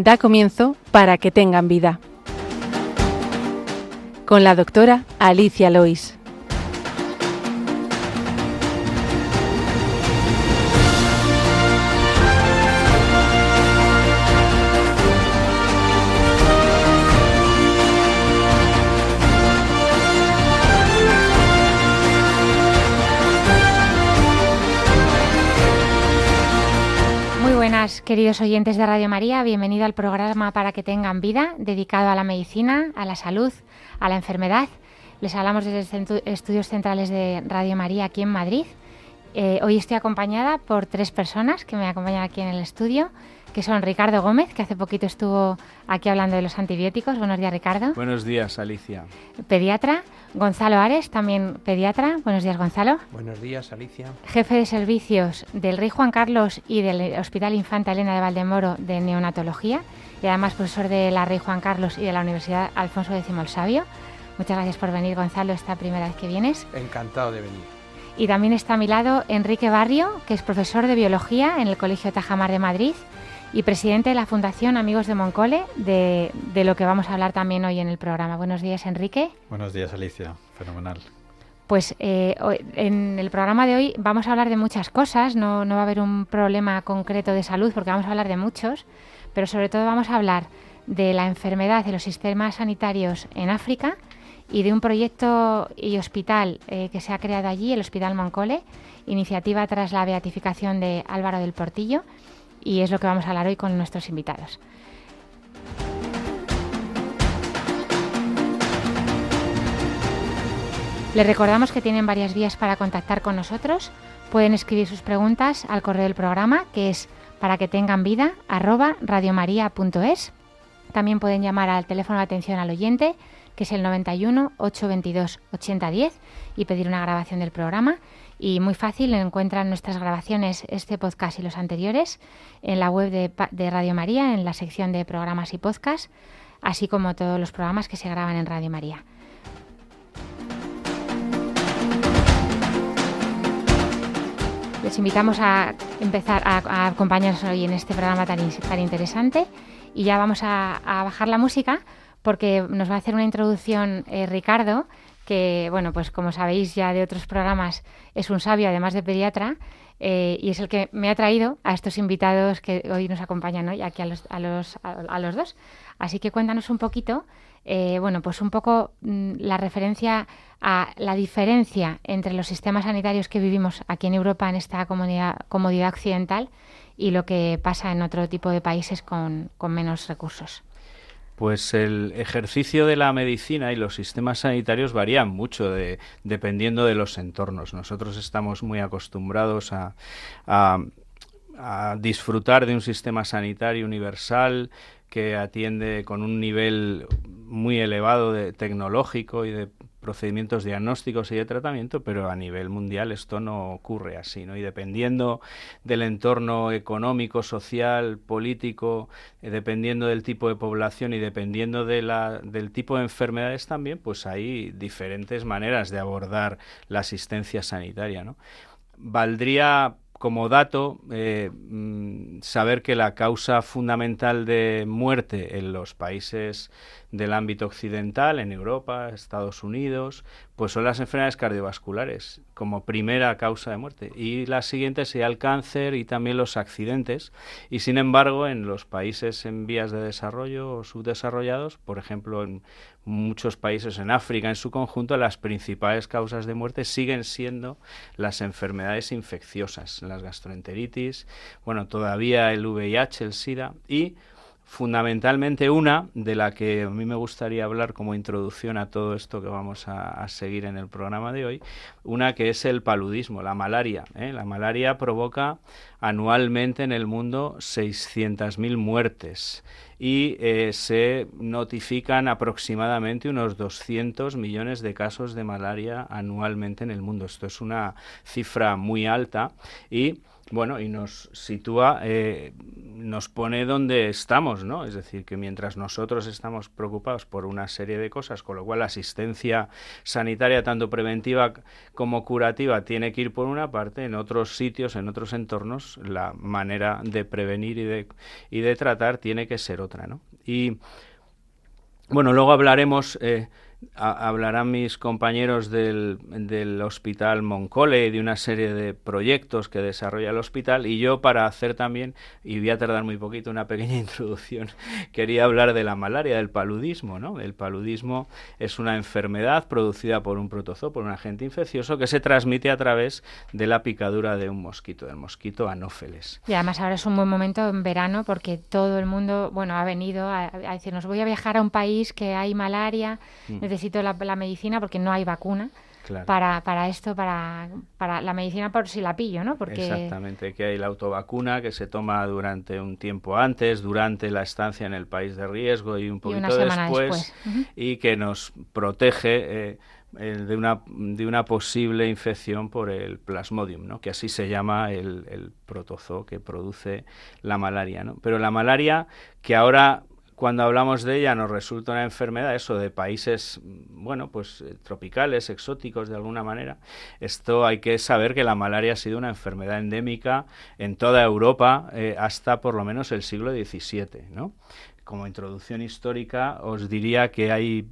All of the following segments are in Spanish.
Da comienzo Para que tengan vida, con la doctora Alicia Lois. Queridos oyentes de Radio María, bienvenido al programa Para que tengan vida, dedicado a la medicina, a la salud, a la enfermedad. Les hablamos desde Estudios Centrales de Radio María aquí en Madrid. Hoy estoy acompañada por 3 personas que me acompañan aquí en el estudio, que son Ricardo Gómez, que hace poquito estuvo aquí hablando de los antibióticos. Buenos días, Ricardo. Buenos días, Alicia. Pediatra. Gonzalo Ares, también pediatra. Buenos días, Gonzalo. Buenos días, Alicia. Jefe de servicios del Rey Juan Carlos y del Hospital Infanta Elena de Valdemoro de Neonatología, y además profesor de la Rey Juan Carlos y de la Universidad Alfonso X el Sabio. Muchas gracias por venir, Gonzalo, esta primera vez que vienes. Encantado de venir. Y también está a mi lado Enrique Barrio, que es profesor de Biología en el Colegio Tajamar de Madrid y presidente de la Fundación Amigos de Moncole, de lo que vamos a hablar también hoy en el programa. Buenos días, Enrique. Buenos días, Alicia. Fenomenal. Pues en el programa de hoy vamos a hablar de muchas cosas, no va a haber un problema concreto de salud porque vamos a hablar de muchos, pero sobre todo vamos a hablar de la enfermedad de los sistemas sanitarios en África y de un proyecto y hospital que se ha creado allí, el Hospital Moncole, iniciativa tras la beatificación de Álvaro del Portillo, y es lo que vamos a hablar hoy con nuestros invitados. Les recordamos que tienen varias vías para contactar con nosotros. Pueden escribir sus preguntas al correo del programa, que es paraquetenganvida@radiomaria.es. También pueden llamar al teléfono de atención al oyente, que es el 91 822 8010, y pedir una grabación del programa. Y muy fácil, encuentran nuestras grabaciones, este podcast y los anteriores, en la web de Radio María, en la sección de programas y podcast, así como todos los programas que se graban en Radio María. Les invitamos a empezar a acompañarnos hoy en este programa tan interesante, y ya vamos a bajar la música porque nos va a hacer una introducción Ricardo, que, bueno, pues como sabéis ya de otros programas, es un sabio además de pediatra, y es el que me ha traído a estos invitados que hoy nos acompañan hoy aquí a los dos. Así que cuéntanos un poquito, pues un poco la referencia a la diferencia entre los sistemas sanitarios que vivimos aquí en Europa, en esta comodidad occidental, y lo que pasa en otro tipo de países con menos recursos. Pues el ejercicio de la medicina y los sistemas sanitarios varían mucho dependiendo de los entornos. Nosotros estamos muy acostumbrados a disfrutar de un sistema sanitario universal que atiende con un nivel muy elevado tecnológico y de procedimientos diagnósticos y de tratamiento, pero a nivel mundial esto no ocurre así, ¿no? Y dependiendo del entorno económico, social, político, dependiendo del tipo de población y dependiendo del tipo de enfermedades también, pues hay diferentes maneras de abordar la asistencia sanitaria, ¿no? Valdría como dato saber que la causa fundamental de muerte en los países del ámbito occidental, en Europa, Estados Unidos, pues son las enfermedades cardiovasculares como primera causa de muerte, y la siguiente sería el cáncer y también los accidentes. Y sin embargo, en los países en vías de desarrollo o subdesarrollados, por ejemplo en muchos países en África en su conjunto, las principales causas de muerte siguen siendo las enfermedades infecciosas, las gastroenteritis, bueno, todavía el VIH, el SIDA, y fundamentalmente una de la que a mí me gustaría hablar como introducción a todo esto que vamos a seguir en el programa de hoy, una que es el paludismo, la malaria. La malaria provoca anualmente en el mundo 600.000 muertes y se notifican aproximadamente unos 200 millones de casos de malaria anualmente en el mundo. Esto es una cifra muy alta y bueno, y nos sitúa, nos pone donde estamos, ¿no? Es decir, que mientras nosotros estamos preocupados por una serie de cosas, con lo cual la asistencia sanitaria, tanto preventiva como curativa, tiene que ir por una parte, en otros sitios, en otros entornos, la manera de prevenir y de tratar tiene que ser otra, ¿no? Y bueno, luego hablaremos... hablarán mis compañeros del Hospital Moncole y de una serie de proyectos que desarrolla el hospital, y yo, para hacer también, y voy a tardar muy poquito, una pequeña introducción, quería hablar de la malaria, del paludismo, ¿no? El paludismo es una enfermedad producida por un protozoo, por un agente infeccioso, que se transmite a través de la picadura de un mosquito, del mosquito Anófeles. Y además ahora es un buen momento en verano, porque todo el mundo, bueno, ha venido a decirnos, voy a viajar a un país que hay malaria, necesito la medicina porque no hay vacuna. Claro. Para esto, para la medicina por si la pillo, ¿no? Porque... Exactamente, que hay la autovacuna que se toma durante un tiempo antes, durante la estancia en el país de riesgo y un poquito después. Y que nos protege de una posible infección por el Plasmodium, ¿no? Que así se llama el protozoo que produce la malaria, ¿no? Pero la malaria, que ahora, cuando hablamos de ella, nos resulta una enfermedad, eso, de países, bueno, pues tropicales, exóticos de alguna manera. Esto hay que saber que la malaria ha sido una enfermedad endémica en toda Europa hasta por lo menos el siglo XVII, ¿no? Como introducción histórica os diría que hay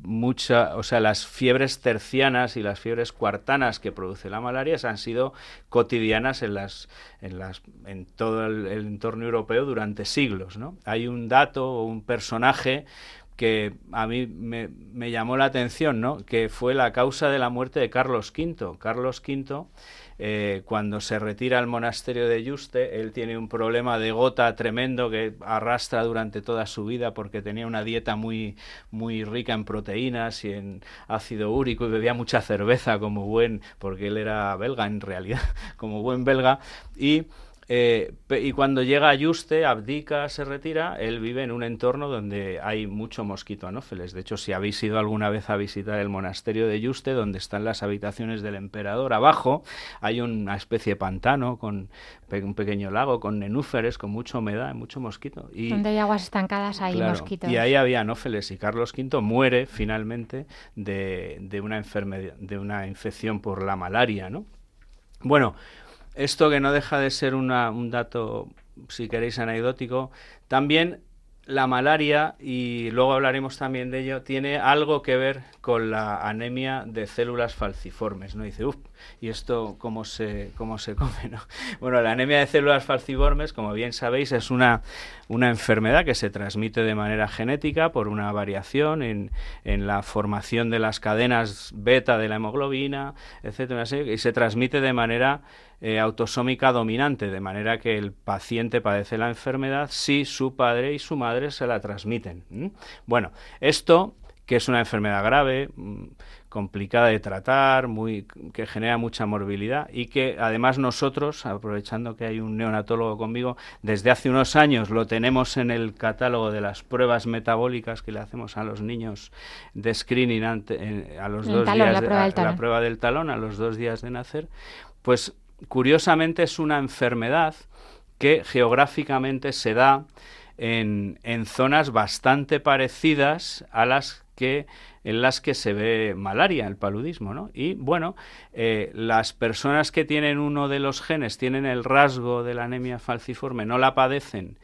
las fiebres tercianas y las fiebres cuartanas que produce la malaria han sido cotidianas en todo el entorno europeo durante siglos, ¿no? Hay un dato o un personaje que a mí me llamó la atención, ¿no? Que fue la causa de la muerte de Carlos V. Carlos V, cuando se retira al monasterio de Yuste, él tiene un problema de gota tremendo que arrastra durante toda su vida, porque tenía una dieta muy, muy rica en proteínas y en ácido úrico, y bebía mucha cerveza porque él era belga en realidad, como buen belga, y cuando llega a Yuste, abdica, se retira, él vive en un entorno donde hay mucho mosquito Anófeles. De hecho, si habéis ido alguna vez a visitar el monasterio de Yuste, donde están las habitaciones del emperador, abajo hay una especie de pantano con un pequeño lago, con nenúferes, con mucha humedad, mucho mosquito. Y, donde hay aguas estancadas hay mosquitos. Y ahí había Anófeles, y Carlos V muere finalmente de una enfermedad, de una infección por la malaria, ¿no? Bueno, esto, que no deja de ser un dato, si queréis, anecdótico, también la malaria, y luego hablaremos también de ello, tiene algo que ver con la anemia de células falciformes, ¿no? Dice, ¿y esto cómo se come, no? Bueno, la anemia de células falciformes, como bien sabéis, es una enfermedad que se transmite de manera genética por una variación en la formación de las cadenas beta de la hemoglobina, etcétera, y se transmite de manera autosómica dominante, de manera que el paciente padece la enfermedad si su padre y su madre se la transmiten. Bueno, esto, que es una enfermedad grave, complicada de tratar, que genera mucha morbilidad, y que además nosotros, aprovechando que hay un neonatólogo conmigo, desde hace unos años lo tenemos en el catálogo de las pruebas metabólicas que le hacemos a los niños de screening a los 2 días, la prueba del talón, a los 2 días de nacer. Pues curiosamente es una enfermedad que geográficamente se da en zonas bastante parecidas a en las que se ve malaria, el paludismo, ¿no? Y bueno, las personas que tienen uno de los genes, tienen el rasgo de la anemia falciforme, no la padecen,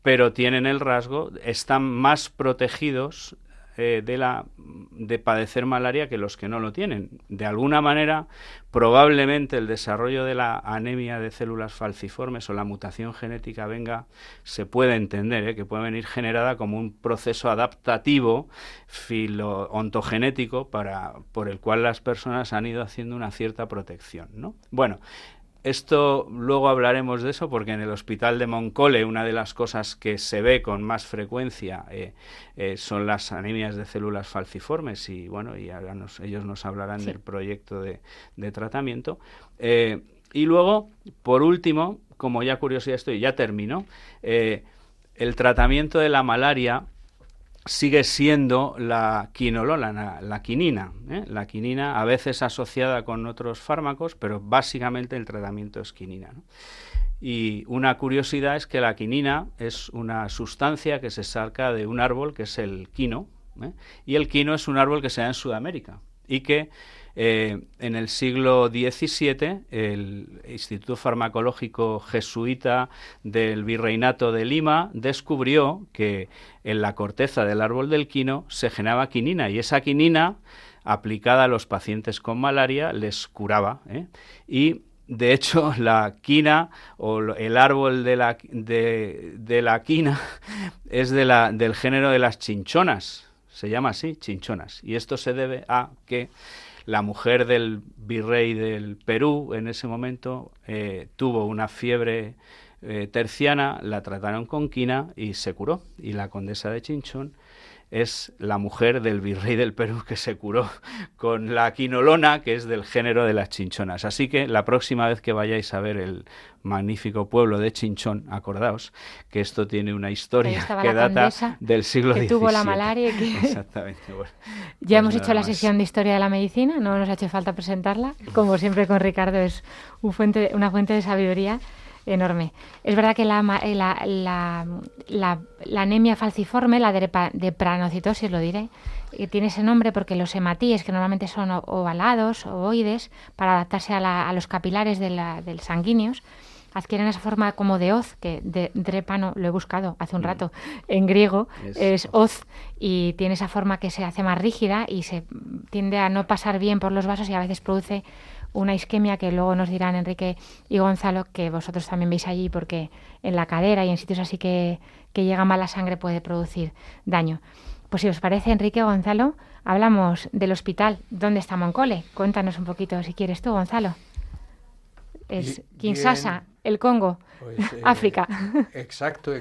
pero tienen el rasgo, están más protegidos de padecer malaria que los que no lo tienen. De alguna manera, probablemente el desarrollo de la anemia de células falciformes o la mutación genética se puede entender, que puede venir generada como un proceso adaptativo ontogenético por el cual las personas han ido haciendo una cierta protección, ¿no? Bueno, esto luego hablaremos de eso, porque en el Hospital de Moncole una de las cosas que se ve con más frecuencia son las anemias de células falciformes, y bueno, y ahora ellos nos hablarán del proyecto de tratamiento. Y luego, por último, como ya curiosidad estoy, ya termino, el tratamiento de la malaria sigue siendo la quinolona, la quinina. La quinina, a veces asociada con otros fármacos, pero básicamente el tratamiento es quinina, ¿no? Y una curiosidad es que la quinina es una sustancia que se saca de un árbol que es el quino, ¿eh? Y el quino es un árbol que se da en Sudamérica y que en el siglo XVII el Instituto Farmacológico Jesuita del Virreinato de Lima descubrió que en la corteza del árbol del quino se generaba quinina, y esa quinina, aplicada a los pacientes con malaria, les curaba, ¿eh? Y de hecho, la quina o el árbol de la quina es del género de las chinchonas, se llama así, chinchonas. Y esto se debe a que la mujer del virrey del Perú en ese momento tuvo una fiebre terciana, la trataron con quina y se curó. Y la condesa de Chinchón es la mujer del virrey del Perú que se curó con la quinolona, que es del género de las chinchonas. Así que la próxima vez que vayáis a ver el magnífico pueblo de Chinchón, acordaos que esto tiene una historia que data del siglo XVII. Que tuvo la malaria. Exactamente. Bueno, ya hemos hecho la sesión de Historia de la Medicina, no nos ha hecho falta presentarla. Como siempre con Ricardo, es una fuente de sabiduría enorme. Es verdad que la anemia falciforme, la de pranocitosis, lo diré, tiene ese nombre porque los hematíes, que normalmente son ovalados, ovoides, para adaptarse a los capilares del sanguíneos, adquieren esa forma como de hoz, que de drépano, lo he buscado hace un rato, en griego es hoz, y tiene esa forma que se hace más rígida y se tiende a no pasar bien por los vasos y a veces produce una isquemia que luego nos dirán Enrique y Gonzalo, que vosotros también veis allí, porque en la cadera y en sitios así que llega mala sangre puede producir daño. Pues si os parece, Enrique, Gonzalo, hablamos del hospital. ¿Dónde está Moncole? Cuéntanos un poquito, si quieres tú, Gonzalo. Es Kinshasa, el Congo, pues, África. Exacto.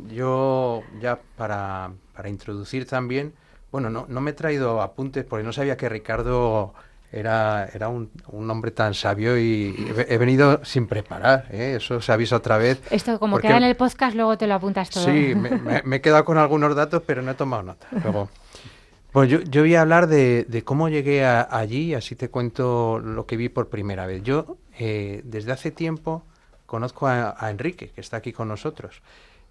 Yo ya para introducir también, bueno, no me he traído apuntes porque no sabía que Ricardo era un hombre tan sabio y he venido sin preparar, ¿eh? Eso se avisa otra vez. Esto como queda en el podcast, luego te lo apuntas todo. Sí, me he quedado con algunos datos, pero no he tomado nota. Luego, pues yo voy a hablar de cómo llegué allí, así te cuento lo que vi por primera vez. Yo desde hace tiempo conozco a Enrique, que está aquí con nosotros,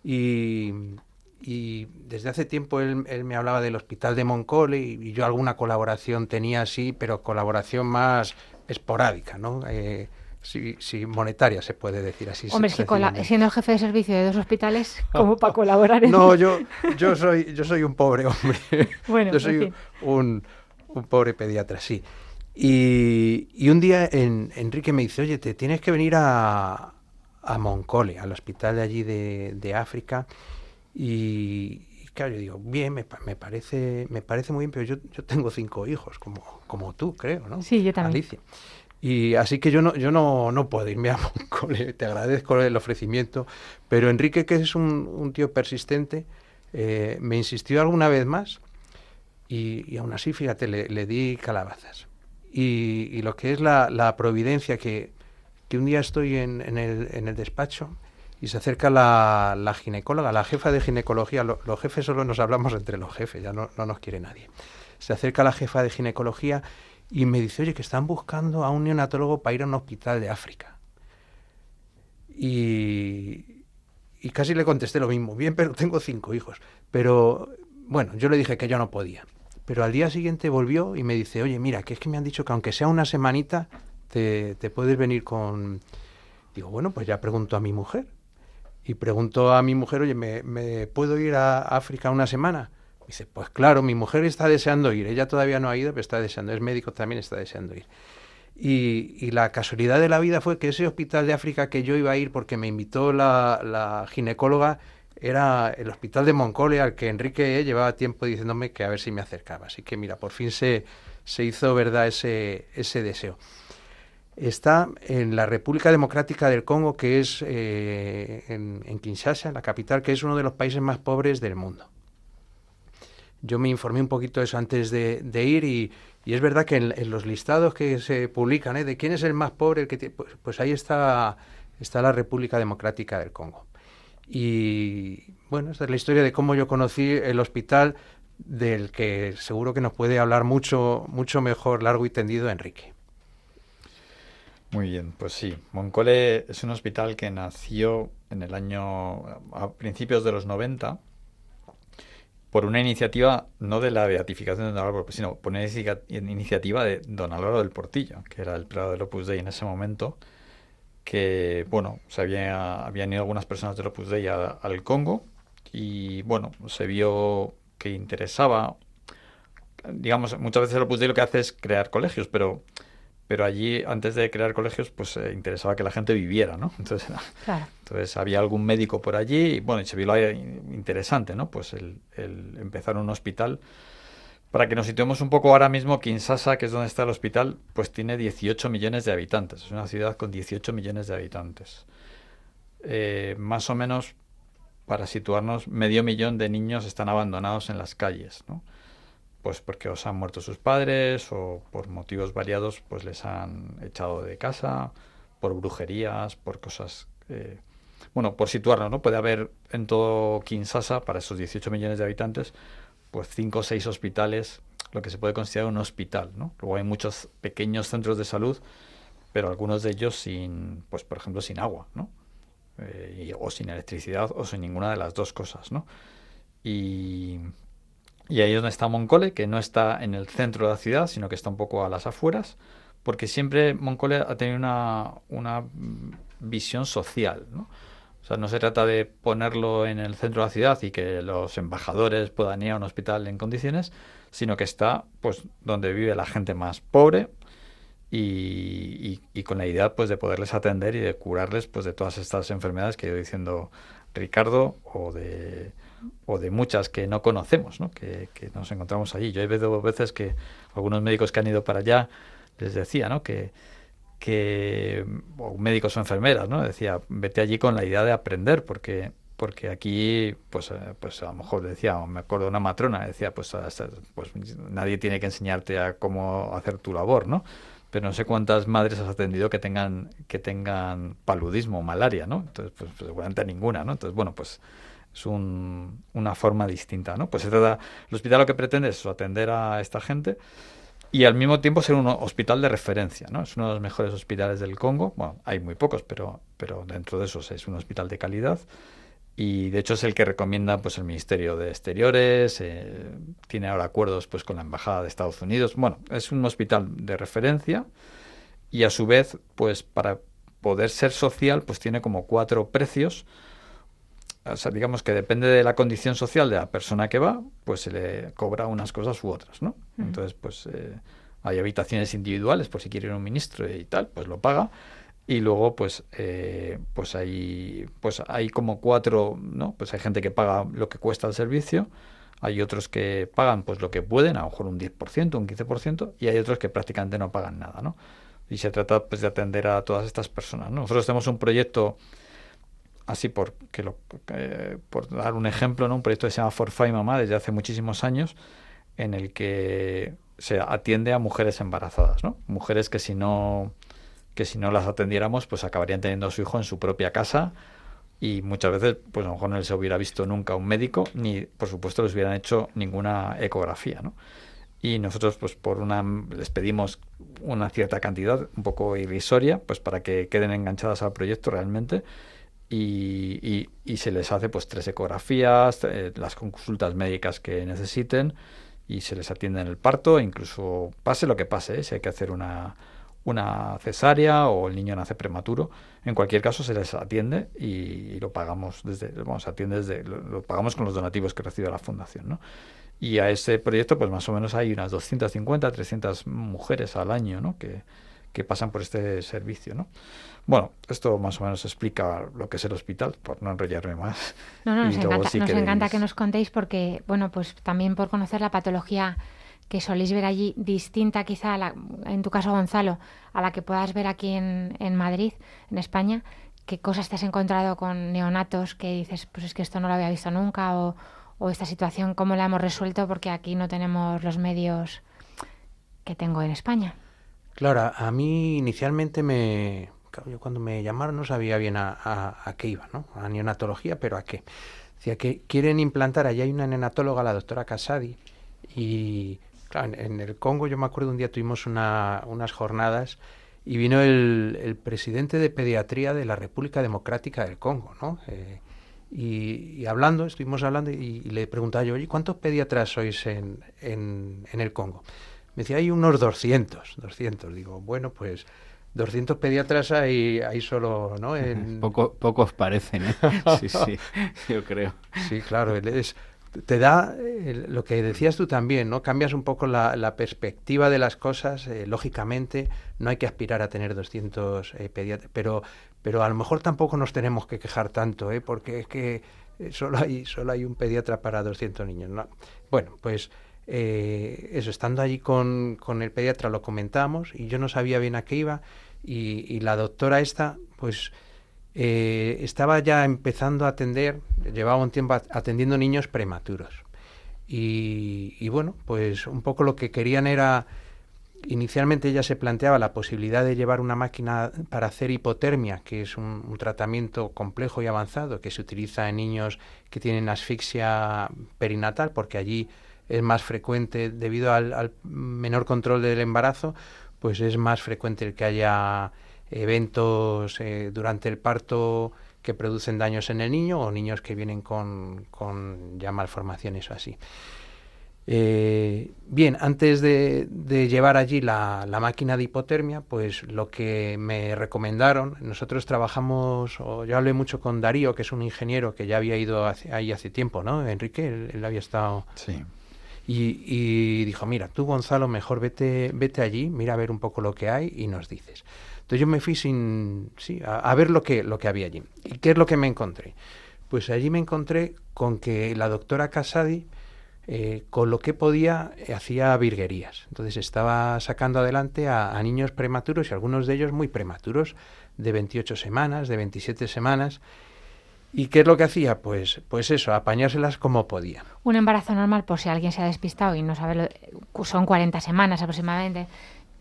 y desde hace tiempo él me hablaba del hospital de Moncole y yo alguna colaboración tenía así, pero colaboración más esporádica, ¿no? Sí, monetaria se puede decir así. Hombre, siendo el jefe de servicio de 2 hospitales, ¿cómo para colaborar en No, yo soy un pobre hombre. Bueno, yo soy un pobre pediatra, sí. Y un día Enrique me dice, oye, te tienes que venir a Moncole, al hospital de allí de África. Y claro, yo digo, bien, me parece muy bien, pero yo tengo 5 hijos, como tú, creo, ¿no? Sí, yo también. Alicia. Y así que yo no puedo irme a Moncole, te agradezco el ofrecimiento, pero Enrique, que es un tío persistente, me insistió alguna vez más y aún así, fíjate, le di calabazas. Y lo que es la providencia, que un día estoy en el despacho y se acerca la ginecóloga, la jefa de ginecología. Los jefes solo nos hablamos entre los jefes, ya no nos quiere nadie. Se acerca la jefa de ginecología y me dice, oye, que están buscando a un neonatólogo para ir a un hospital de África. Y casi le contesté lo mismo, bien, pero tengo 5 hijos. Pero bueno, yo le dije que yo no podía. Pero al día siguiente volvió y me dice, oye, mira, que es que me han dicho que aunque sea una semanita, te puedes venir con... Digo, bueno, pues ya pregunto a mi mujer. Y pregunto a mi mujer, oye, ¿me puedo ir a África una semana? Dice, pues claro, mi mujer está deseando ir. Ella todavía no ha ido, pero está deseando. Es médico, también está deseando ir. Y la casualidad de la vida fue que ese hospital de África que yo iba a ir porque me invitó la ginecóloga era el hospital de Moncole, al que Enrique llevaba tiempo diciéndome que a ver si me acercaba. Así que mira, por fin se hizo verdad ese deseo. Está en la República Democrática del Congo, que es en Kinshasa, la capital, que es uno de los países más pobres del mundo. Yo me informé un poquito de eso antes de ir y es verdad que en los listados que se publican, de quién es el más pobre, pues ahí está la República Democrática del Congo. Y bueno, esta es la historia de cómo yo conocí el hospital, del que seguro que nos puede hablar mucho mejor, largo y tendido, Enrique. Muy bien, pues sí. Moncole es un hospital que nació a principios de los 90 por una iniciativa no de la beatificación de Don Álvaro, sino por una iniciativa de Don Álvaro del Portillo, que era el prelado del Opus Dei en ese momento, que, bueno, habían ido algunas personas del Opus Dei al Congo y, bueno, se vio que interesaba, digamos, muchas veces el Opus Dei lo que hace es crear colegios, pero allí, antes de crear colegios, pues interesaba que la gente viviera, ¿no? Claro. Entonces había algún médico por allí y, bueno, y se vio lo interesante, ¿no? Pues el empezar un hospital. Para que nos situemos un poco ahora mismo, Kinshasa, que es donde está el hospital, pues tiene 18 millones de habitantes. Es una ciudad con 18 millones de habitantes. Más o menos, para situarnos, 500.000 de niños están abandonados en las calles, ¿no? Pues porque os han muerto sus padres o por motivos variados pues les han echado de casa, por brujerías, por cosas... bueno, por situarnos, ¿no? Puede haber en todo Kinshasa, para esos 18 millones de habitantes, pues 5 o 6 hospitales, lo que se puede considerar un hospital, ¿no? Luego hay muchos pequeños centros de salud, pero algunos de ellos sin, pues por ejemplo, sin agua, ¿no? O sin electricidad o sin ninguna de las dos cosas, ¿no? Y ahí es donde está Moncole, que no está en el centro de la ciudad, sino que está un poco a las afueras, porque siempre Moncole ha tenido una visión social, ¿no? O sea, no se trata de ponerlo en el centro de la ciudad y que los embajadores puedan ir a un hospital en condiciones, sino que está pues donde vive la gente más pobre y con la idea pues de poderles atender y de curarles pues de todas estas enfermedades que he ido diciendo Ricardo o de muchas que no conocemos, ¿no? Que nos encontramos allí. Yo he visto veces que algunos médicos que han ido para allá les decía, ¿no? que o médicos o enfermeras, ¿no? Decía, vete allí con la idea de aprender, porque aquí, pues a lo mejor decía, me acuerdo de una matrona, decía, pues nadie tiene que enseñarte a cómo hacer tu labor, ¿no? Pero no sé cuántas madres has atendido que tengan paludismo o malaria, ¿no? Entonces, pues seguramente ninguna, ¿no? Entonces, bueno, pues es una forma distinta, ¿no? Pues el hospital lo que pretende es atender a esta gente y al mismo tiempo ser un hospital de referencia, ¿no? Es uno de los mejores hospitales del Congo. Bueno, hay muy pocos, pero dentro de esos es un hospital de calidad y de hecho es el que recomienda pues el Ministerio de Exteriores, tiene ahora acuerdos pues con la Embajada de Estados Unidos. Bueno, es un hospital de referencia y a su vez pues para poder ser social pues tiene como 4 precios. O sea, digamos que depende de la condición social de la persona que va, pues se le cobra unas cosas u otras, ¿no? Entonces, pues hay habitaciones individuales por si quiere ir un ministro y tal, pues lo paga. Y luego, pues hay como 4, ¿no? Pues hay gente que paga lo que cuesta el servicio, hay otros que pagan pues lo que pueden, a lo mejor un 10%, un 15%, y hay otros que prácticamente no pagan nada, ¿no? Y se trata pues de atender a todas estas personas, ¿no? Nosotros tenemos un proyecto así por dar un ejemplo, ¿no? Un proyecto que se llama Forfait Mamá desde hace muchísimos años, en el que se atiende a mujeres embarazadas, ¿no? Mujeres que si no las atendiéramos, pues acabarían teniendo a su hijo en su propia casa y muchas veces, pues a lo mejor no les hubiera visto nunca un médico, ni por supuesto les hubieran hecho ninguna ecografía, ¿no? Y nosotros, pues les pedimos una cierta cantidad, un poco irrisoria, pues para que queden enganchadas al proyecto realmente. Y se les hace pues 3 ecografías, las consultas médicas que necesiten y se les atiende en el parto, incluso pase lo que pase, si hay que hacer una cesárea o el niño nace prematuro, en cualquier caso se les atiende y lo pagamos lo pagamos con los donativos que recibe la fundación, ¿no? Y a ese proyecto pues más o menos hay unas 250, 300 mujeres al año, ¿no? que pasan por este servicio, ¿no? Bueno, esto más o menos explica lo que es el hospital, por no enrollarme más. No, nos encanta que nos contéis porque, bueno, pues también por conocer la patología que soléis ver allí, distinta quizá, en tu caso, Gonzalo, a la que puedas ver aquí en Madrid, en España. ¿Qué cosas te has encontrado con neonatos que dices, pues es que esto no lo había visto nunca o esta situación, cómo la hemos resuelto porque aquí no tenemos los medios que tengo en España? Claro, a mí inicialmente yo cuando me llamaron no sabía bien a qué iba, ¿no? A neonatología, pero a qué. Decía que quieren implantar, allí hay una neonatóloga, la doctora Casadi, y claro, en el Congo yo me acuerdo un día tuvimos unas jornadas y vino el presidente de pediatría de la República Democrática del Congo, ¿no? Estuvimos hablando y le preguntaba yo, oye, ¿cuántos pediatras sois en el Congo? Me decía, hay unos 200. Digo, bueno, pues 200 pediatras hay solo, ¿no? Pocos parecen, ¿eh? Sí, yo creo. Sí, claro, te da lo que decías tú también, ¿no? Cambias un poco la perspectiva de las cosas. Lógicamente, no hay que aspirar a tener 200 pediatras, pero a lo mejor tampoco nos tenemos que quejar tanto, porque es que solo hay un pediatra para 200 niños, ¿no? Bueno, pues eso, estando allí con el pediatra lo comentamos y yo no sabía bien a qué iba y la doctora esta, pues estaba ya empezando a atender, llevaba un tiempo atendiendo niños prematuros y bueno, pues un poco lo que querían era, inicialmente ella se planteaba la posibilidad de llevar una máquina para hacer hipotermia, que es un tratamiento complejo y avanzado que se utiliza en niños que tienen asfixia perinatal, porque allí es más frecuente, debido al menor control del embarazo, pues es más frecuente el que haya eventos durante el parto que producen daños en el niño o niños que vienen con ya malformaciones o así. Bien, antes de llevar allí la máquina de hipotermia, pues lo que me recomendaron, nosotros trabajamos, o yo hablé mucho con Darío, que es un ingeniero que ya había ido ahí hace tiempo, ¿no? Enrique, él había estado... Sí. Y dijo, mira, tú Gonzalo, mejor vete allí, mira a ver un poco lo que hay y nos dices. Entonces yo me fui a ver lo que había allí. ¿Y qué es lo que me encontré? Pues allí me encontré con que la doctora Casadi, con lo que podía, hacía virguerías. Entonces estaba sacando adelante a niños prematuros, y algunos de ellos muy prematuros, de 28 semanas, de 27 semanas. ¿Y qué es lo que hacía? Pues eso, apañárselas como podía. Un embarazo normal, por si alguien se ha despistado y no sabe, son 40 semanas aproximadamente.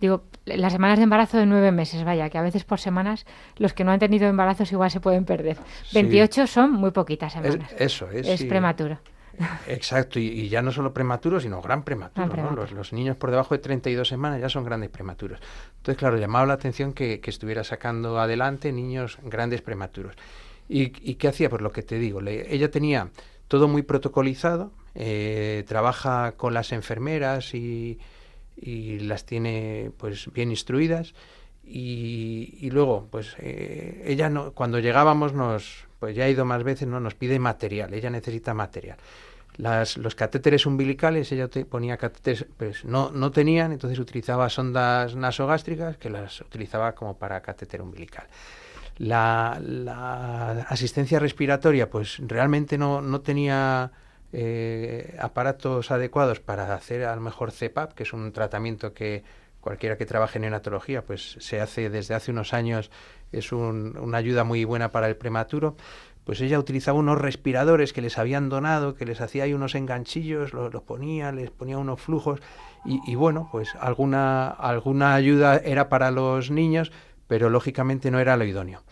Digo, las semanas de embarazo de 9 meses, vaya, que a veces por semanas los que no han tenido embarazos igual se pueden perder. 28 son muy poquitas semanas. Eso es. Es sí. Prematuro. Exacto, y ya no solo prematuro, sino gran prematuro, Gran ¿no? prematuro. Los niños por debajo de 32 semanas ya son grandes prematuros. Entonces, claro, llamaba la atención que estuviera sacando adelante niños grandes prematuros. ¿Y qué hacía? Pues lo que te digo, ella tenía todo muy protocolizado, trabaja con las enfermeras y las tiene pues bien instruidas y luego pues ella no, cuando llegábamos pues ya ha ido más veces, no nos pide material, ella necesita material. Los catéteres umbilicales, ella ponía catéteres, pues no tenían, entonces utilizaba sondas nasogástricas que las utilizaba como para catéter umbilical. La asistencia respiratoria, pues realmente no tenía aparatos adecuados para hacer a lo mejor CPAP, que es un tratamiento que cualquiera que trabaje en neonatología pues se hace desde hace unos años, es una ayuda muy buena para el prematuro. Pues ella utilizaba unos respiradores que les habían donado, que les hacía ahí unos enganchillos, los ponía, les ponía unos flujos y bueno, pues alguna ayuda era para los niños, pero lógicamente no era lo idóneo.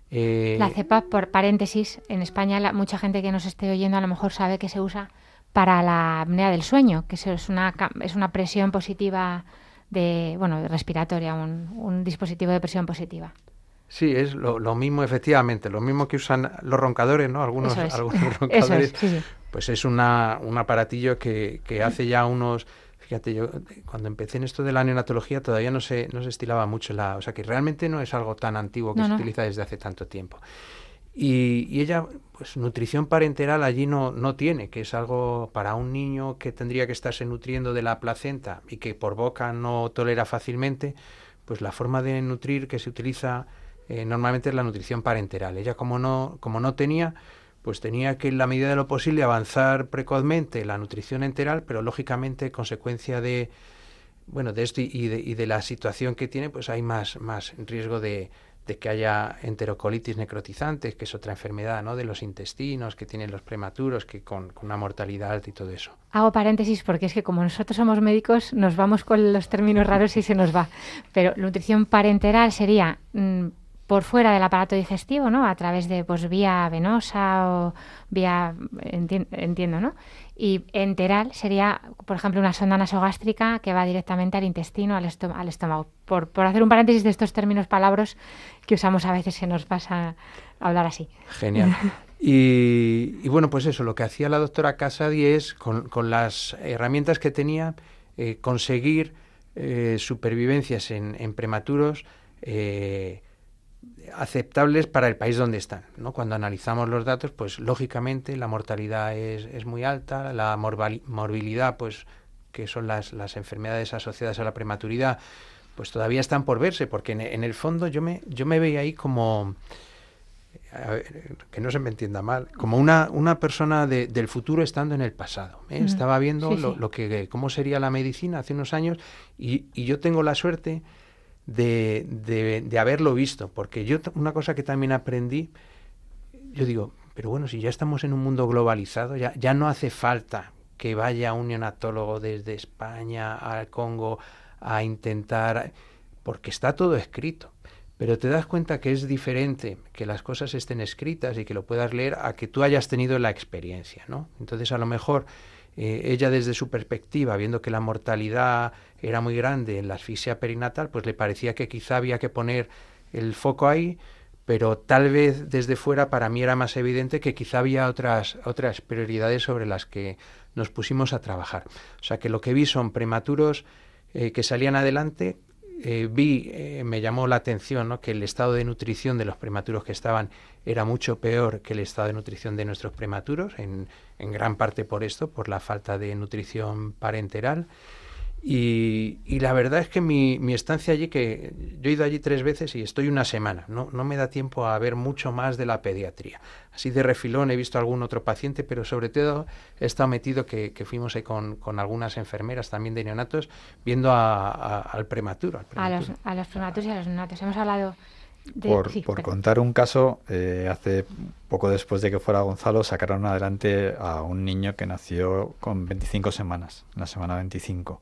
La CPAP, por paréntesis, en España mucha gente que nos esté oyendo a lo mejor sabe que se usa para la apnea del sueño, que es una presión positiva respiratoria, un dispositivo de presión positiva. Sí, es lo mismo, efectivamente, lo mismo que usan los roncadores, ¿no? Algunos roncadores. Eso es, sí. Pues es un aparatillo que hace ya unos... Fíjate, yo cuando empecé en esto de la neonatología todavía no se estilaba mucho o sea que realmente no es algo tan antiguo que se utiliza desde hace tanto tiempo. Y ella, pues nutrición parenteral allí no tiene, que es algo para un niño que tendría que estarse nutriendo de la placenta y que por boca no tolera fácilmente, pues la forma de nutrir que se utiliza normalmente es la nutrición parenteral. Ella como no tenía, pues tenía que en la medida de lo posible avanzar precozmente la nutrición enteral, pero lógicamente consecuencia de esto y de la situación que tiene, pues hay más riesgo de que haya enterocolitis necrotizante, que es otra enfermedad, ¿no?, de los intestinos que tienen los prematuros, que con una mortalidad alta y todo eso. Hago paréntesis porque es que como nosotros somos médicos nos vamos con los términos raros y se nos va. Pero nutrición parenteral sería por fuera del aparato digestivo, ¿no? A través de pues vía venosa o vía, entiendo, ¿no? Y enteral sería, por ejemplo, una sonda nasogástrica que va directamente al intestino, al estómago. Por hacer un paréntesis de estos términos palabras que usamos a veces, se nos pasa hablar así. Genial. Y bueno, pues eso, lo que hacía la doctora Casadi es, con las herramientas que tenía, conseguir supervivencias en prematuros aceptables para el país donde están, ¿no? Cuando analizamos los datos, pues lógicamente la mortalidad es muy alta, la morbilidad, pues que son las enfermedades asociadas a la prematuridad, pues todavía están por verse, porque en el fondo yo me veía ahí como, a ver, que no se me entienda mal, como una persona del futuro estando en el pasado, ¿eh? Estaba viendo cómo sería la medicina hace unos años y yo tengo la suerte de haberlo visto, porque yo una cosa que también aprendí, yo digo, pero bueno, si ya estamos en un mundo globalizado, ya no hace falta que vaya un neonatólogo desde España al Congo a intentar, porque está todo escrito. Pero te das cuenta que es diferente que las cosas estén escritas y que lo puedas leer a que tú hayas tenido la experiencia, ¿no? Entonces, a lo mejor, ella desde su perspectiva, viendo que la mortalidad era muy grande en la asfixia perinatal, pues le parecía que quizá había que poner el foco ahí, pero tal vez desde fuera para mí era más evidente que quizá había otras prioridades sobre las que nos pusimos a trabajar. O sea, que lo que vi son prematuros que salían adelante. Me llamó la atención, ¿no?, que el estado de nutrición de los prematuros que estaban era mucho peor que el estado de nutrición de nuestros prematuros, en gran parte por esto, por la falta de nutrición parenteral. Y la verdad es que mi estancia allí, que yo he ido allí 3 veces y estoy una semana, no me da tiempo a ver mucho más de la pediatría. Así de refilón he visto algún otro paciente, pero sobre todo he estado metido, que fuimos ahí con algunas enfermeras también de neonatos, viendo al prematuro. A los prematuros y a los neonatos. Hemos hablado por contar un caso, hace poco después de que fuera Gonzalo, sacaron adelante a un niño que nació con 25 semanas, en la semana 25.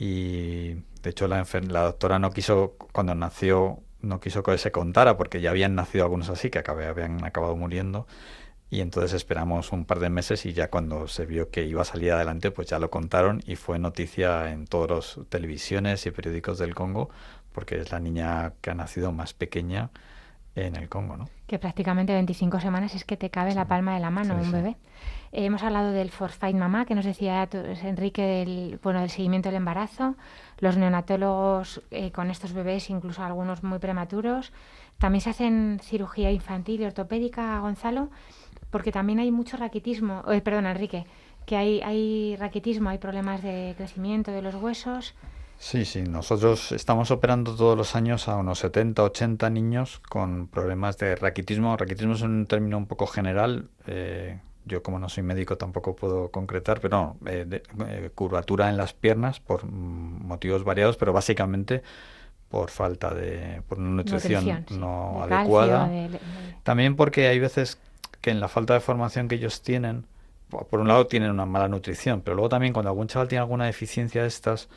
Y de hecho la doctora no quiso, cuando nació, no quiso que se contara, porque ya habían nacido algunos así, que habían acabado muriendo. Y entonces esperamos un par de meses y ya cuando se vio que iba a salir adelante, pues ya lo contaron y fue noticia en todas las televisiones y periódicos del Congo, porque es la niña que ha nacido más pequeña en el Congo, ¿no? Que prácticamente 25 semanas es que te cabe en la palma de la mano un bebé. Hemos hablado del Foresight Mamá, que nos decía Enrique, del seguimiento del embarazo, los neonatólogos con estos bebés, incluso algunos muy prematuros. También se hacen cirugía infantil y ortopédica, Gonzalo, porque también hay mucho raquitismo, Enrique, que hay raquitismo, hay problemas de crecimiento de los huesos. Sí, nosotros estamos operando todos los años a unos 70, 80 niños con problemas de raquitismo. Raquitismo es un término un poco general, yo como no soy médico tampoco puedo concretar, pero curvatura en las piernas por motivos variados, pero básicamente por falta por una nutrición no adecuada. También porque hay veces que en la falta de formación que ellos tienen, por un lado tienen una mala nutrición, pero luego también cuando algún chaval tiene alguna deficiencia de estas,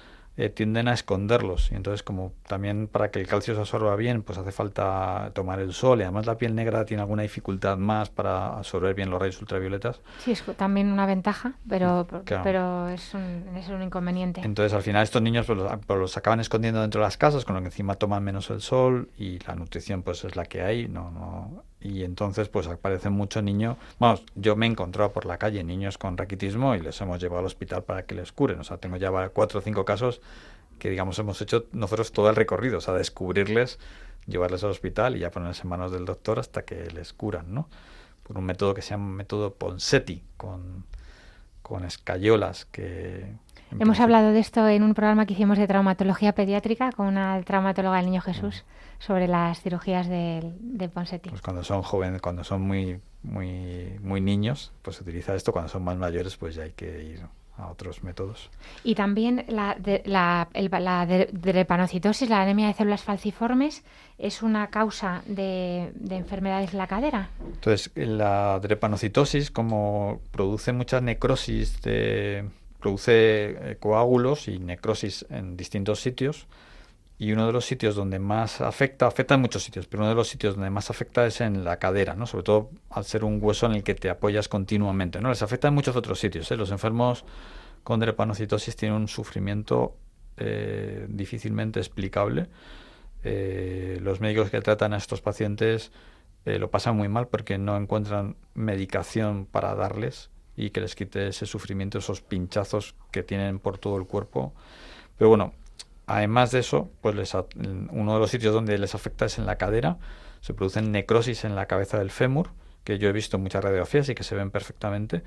tienden a esconderlos, y entonces como también para que el calcio se absorba bien, pues hace falta tomar el sol, y además la piel negra tiene alguna dificultad más para absorber bien los rayos ultravioletas. Sí, es también una ventaja, pero es un inconveniente. Entonces al final estos niños pues los acaban escondiendo dentro de las casas, con lo que encima toman menos el sol y la nutrición pues es la que hay, y entonces pues aparecen muchos niños. Vamos, yo me he encontrado por la calle niños con raquitismo y les hemos llevado al hospital para que les curen. O sea, tengo ya 4 o 5 casos que, digamos, hemos hecho nosotros todo el recorrido, o sea, descubrirles, llevarles al hospital y ya ponerles en manos del doctor hasta que les curan, ¿no? Por un método que se llama método Ponseti, con escayolas que... Hemos hablado de esto en un programa que hicimos de traumatología pediátrica con una traumatóloga del Niño Jesús sobre las cirugías de Ponseti. Pues cuando son jóvenes, cuando son muy niños, pues se utiliza esto. Cuando son más mayores, pues ya hay que ir a otros métodos. Y también la drepanocitosis, la anemia de células falciformes, es una causa de enfermedades de la cadera. Entonces, la drepanocitosis, como produce mucha necrosis, produce coágulos y necrosis en distintos sitios, y uno de los sitios donde más afecta en muchos sitios, pero uno de los sitios donde más afecta es en la cadera, ¿no? Sobre todo al ser un hueso en el que te apoyas continuamente, ¿no? Les afecta en muchos otros sitios, ¿eh? Los enfermos con drepanocitosis tienen un sufrimiento difícilmente explicable. Los médicos que tratan a estos pacientes lo pasan muy mal porque no encuentran medicación para darles y que les quite ese sufrimiento, esos pinchazos que tienen por todo el cuerpo. Pero bueno, además de eso, pues uno de los sitios donde les afecta es en la cadera. Se producen necrosis en la cabeza del fémur, que yo he visto en muchas radiografías y que se ven perfectamente.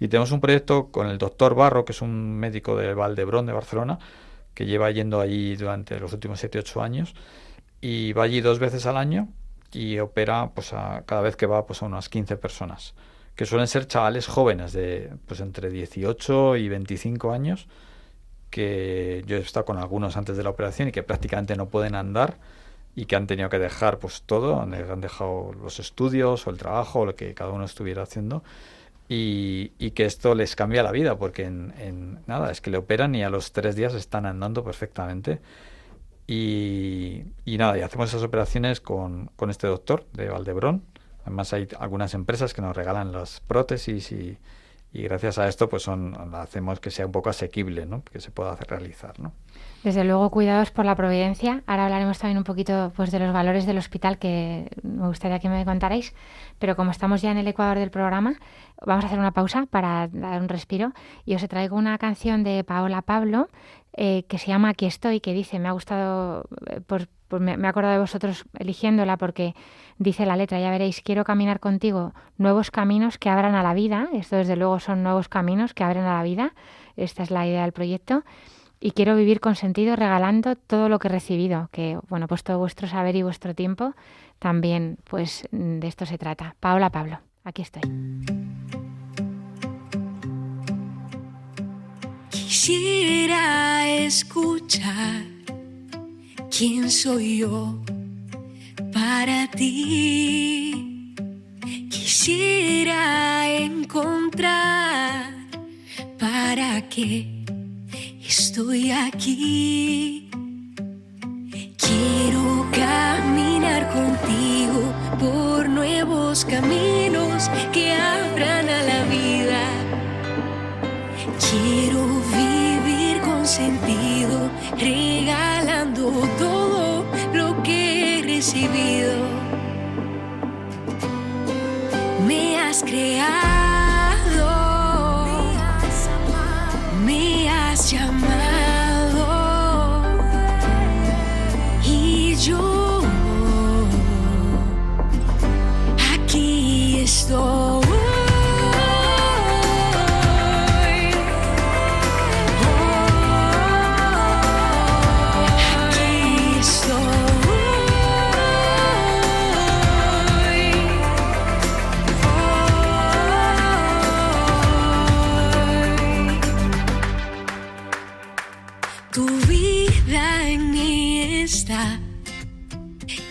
Y tenemos un proyecto con el doctor Barro, que es un médico de Valdebrón, de Barcelona, que lleva yendo allí durante los últimos 7-8 años, y va allí 2 veces al año y opera pues cada vez que va pues a unas 15 personas, que suelen ser chavales jóvenes de pues entre 18 y 25 años, que yo he estado con algunos antes de la operación y que prácticamente no pueden andar y que han tenido que dejar pues todo, han dejado los estudios o el trabajo o lo que cada uno estuviera haciendo, y que esto les cambia la vida porque en nada, es que le operan y a los 3 días están andando perfectamente. Y nada, y hacemos esas operaciones con este doctor de Valdebrón. Además hay algunas empresas que nos regalan las prótesis y gracias a esto pues hacemos que sea un poco asequible, ¿no? Que se pueda realizar, ¿no? Desde luego, cuidados por la providencia. Ahora hablaremos también un poquito pues de los valores del hospital, que me gustaría que me contarais, pero como estamos ya en el ecuador del programa, vamos a hacer una pausa para dar un respiro y os traigo una canción de Paola Pablo que se llama Aquí estoy, que dice, me ha gustado, me he acordado de vosotros eligiéndola porque dice la letra, ya veréis, quiero caminar contigo nuevos caminos que abran a la vida. Esto desde luego son nuevos caminos que abren a la vida. Esta es la idea del proyecto. Y quiero vivir con sentido regalando todo lo que he recibido, que bueno, pues todo vuestro saber y vuestro tiempo también, pues de esto se trata. Paola Pablo, aquí estoy. Quisiera escuchar quién soy yo para ti. Quisiera encontrar para qué estoy aquí. Quiero caminar contigo por nuevos caminos que abran a la vida. Quiero vivir con sentido, regalando todo lo que he recibido. Me has creado, me has llamado, y yo aquí estoy.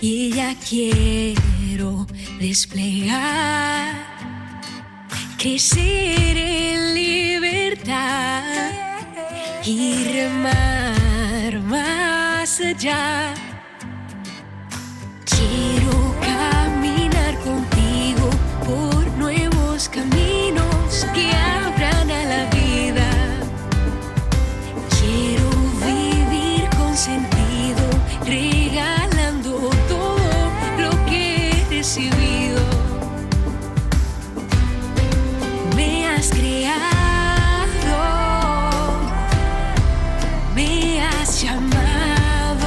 Y ya quiero desplegar, crecer en libertad y remar más allá. Quiero caminar contigo por nuevos caminos que abran a la vida. Quiero vivir con sentido, regalando todo lo que he recibido. Me has creado, me has llamado,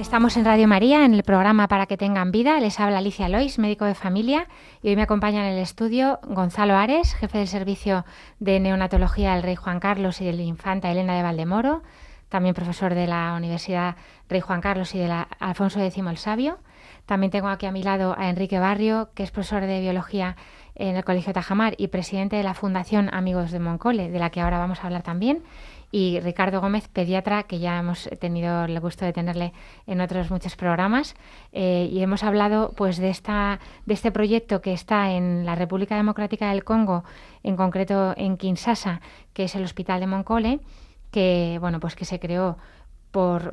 Estamos en Radio María, en el programa Para que tengan vida. Les habla Alicia Lois, médico de familia, y hoy me acompaña en el estudio Gonzalo Ares, jefe del servicio de neonatología del Rey Juan Carlos y de la Infanta Elena de Valdemoro, también profesor de la Universidad Rey Juan Carlos y de la Alfonso X el Sabio. También tengo aquí a mi lado a Enrique Barrio, que es profesor de biología en el Colegio Tajamar y presidente de la Fundación Amigos de Moncole, de la que ahora vamos a hablar también. Y Ricardo Gómez, pediatra, que ya hemos tenido el gusto de tenerle en otros muchos programas, y hemos hablado pues de este proyecto que está en la República Democrática del Congo, en concreto en Kinshasa, que es el Hospital de Moncole, que bueno, pues que se creó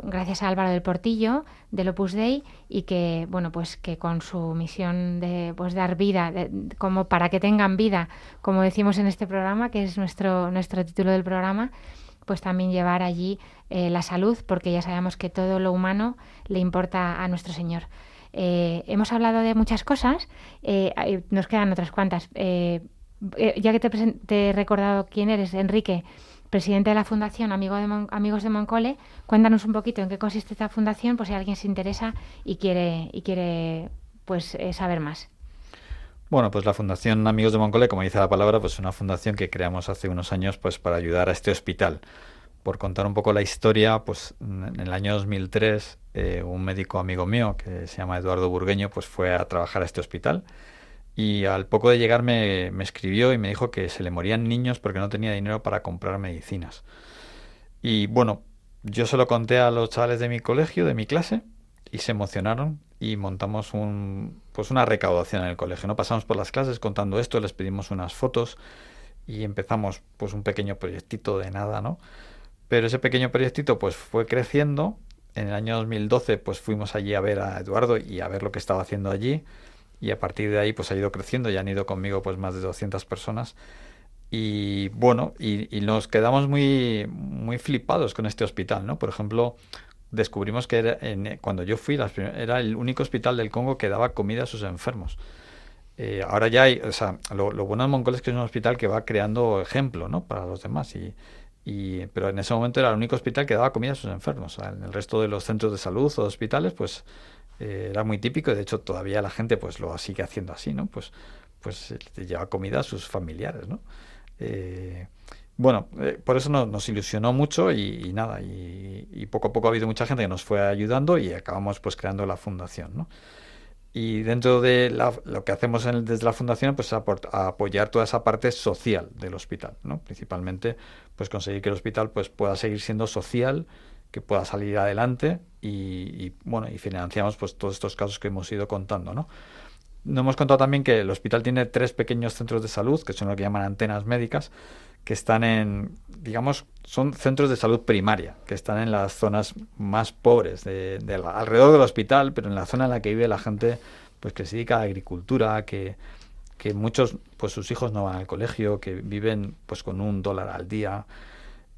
gracias a Álvaro del Portillo del Opus Dei, y que bueno, pues que con su misión de pues dar vida, como para que tengan vida, como decimos en este programa, que es nuestro título del programa, pues también llevar allí la salud, porque ya sabemos que todo lo humano le importa a nuestro Señor. Hemos hablado de muchas cosas, nos quedan otras cuantas. Ya que te he recordado quién eres, Enrique, presidente de la Fundación Amigos de Moncole, cuéntanos un poquito en qué consiste esta fundación, por si alguien se interesa y quiere pues saber más. Bueno, pues la Fundación Amigos de Moncole, como dice la palabra, pues es una fundación que creamos hace unos años pues para ayudar a este hospital. Por contar un poco la historia, pues en el año 2003 un médico amigo mío que se llama Eduardo Burgueño pues fue a trabajar a este hospital, y al poco de llegar me escribió y me dijo que se le morían niños porque no tenía dinero para comprar medicinas. Y bueno, yo se lo conté a los chavales de mi colegio, de mi clase, y se emocionaron y montamos una recaudación en el colegio, ¿no? Pasamos por las clases contando esto, les pedimos unas fotos y empezamos pues un pequeño proyectito de nada, ¿no? Pero ese pequeño proyectito pues fue creciendo. En el año 2012 pues fuimos allí a ver a Eduardo y a ver lo que estaba haciendo allí, y a partir de ahí pues ha ido creciendo y han ido conmigo pues más de 200 personas. Y bueno, y nos quedamos muy, muy flipados con este hospital, ¿no? Por ejemplo, descubrimos que cuando yo fui, era el único hospital del Congo que daba comida a sus enfermos. Ahora ya hay, o sea, lo bueno de Moncole es que es un hospital que va creando ejemplo, ¿no? Para los demás, pero en ese momento era el único hospital que daba comida a sus enfermos. O sea, en el resto de los centros de salud o de hospitales, pues era muy típico, y de hecho todavía la gente pues lo sigue haciendo así, ¿no? Pues lleva comida a sus familiares, ¿no? Por eso nos ilusionó mucho y nada, y poco a poco ha habido mucha gente que nos fue ayudando y acabamos pues creando la fundación, ¿no? Y dentro de lo que hacemos desde la fundación pues apoyar toda esa parte social del hospital, ¿no? Principalmente pues conseguir que el hospital pues pueda seguir siendo social, que pueda salir adelante, y financiamos pues todos estos casos que hemos ido contando, ¿no? Nos hemos contado también que el hospital tiene 3 pequeños centros de salud, que son lo que llaman antenas médicas, que están son centros de salud primaria, que están en las zonas más pobres alrededor del hospital, pero en la zona en la que vive la gente pues que se dedica a la agricultura, que muchos pues sus hijos no van al colegio, que viven pues con $1 al día.